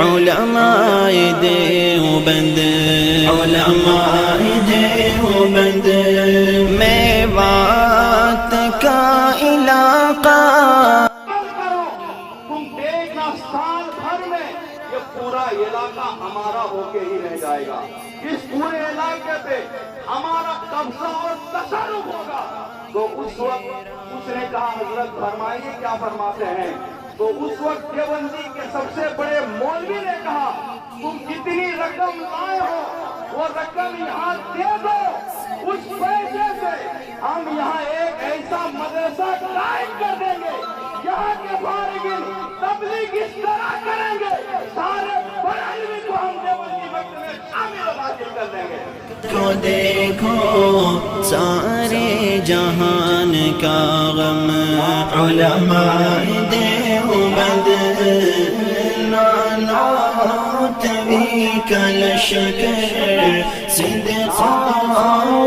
علماء دیوبند علماء دیوبند میوات کا علاقہ تم دیکھنا سال بھر میں یہ پورا علاقہ ہمارا ہو کے ہی رہ جائے گا. اس پورے علاقے پہ ہمارا قبضہ اور تصرف ہوگا. تو اس وقت اس نے کہا حضرت فرمائیے کیا فرماتے ہیں. تو اس وقت دیوبندی کے سب سے بڑے مولوی نے کہا تم کتنی رقم لائے ہو وہ رقم یہاں دے دو. اس پیسے سے ہم یہاں ایک ایسا مدرسہ قائم کر دیں گے. یہاں کے فارغین تبلیغ اس طرح کریں گے سارے بڑے علم کو ہم دیوبندی وقت میں شامل حاصل کر دیں گے. کو دیکھو سارے جہان کا غم علماء دیوبند نانوت بھی کلشکر صدقا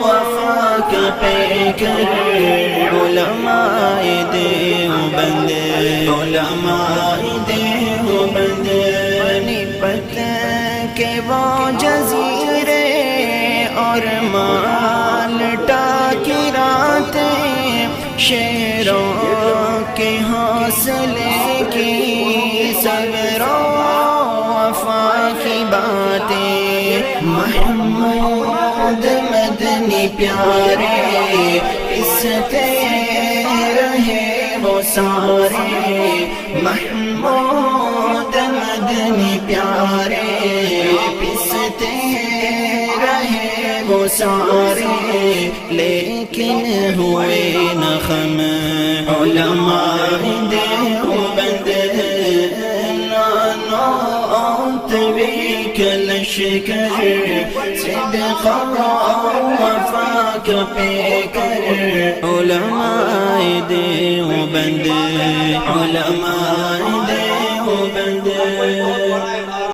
وفا کا پیکر علماء دیوبند علماء دیوبند نپت کے وہ جزیرے اور مالٹا کی راتیں شیروں کے حوصلے کی صبر و وفا کی باتیں محمود مدنی پیارے پستے رہے وہ سارے محمود مدنی پیارے پستے وہ سارے لیکن ہوئے نہ خم علماء دیوبند نانوت بھی کلشکر صدقا وفا کا پیکر علماء دیوبند علماء